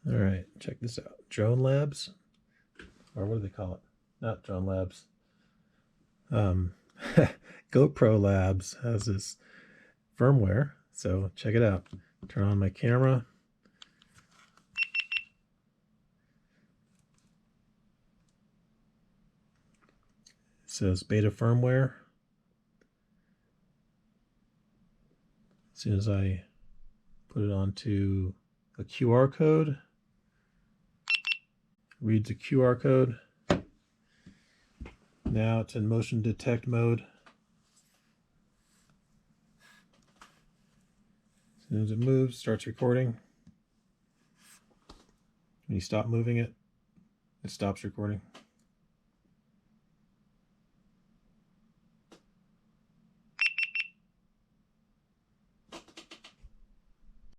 All right, check this out. Drone Labs, or what do they call it? Not Drone Labs. GoPro Labs has this firmware, so check it out. Turn on my camera. It says beta firmware. As soon as I put it onto a QR code, reads a QR code. Now it's in motion detect mode. As soon as it moves, starts recording. When you stop moving it, it stops recording.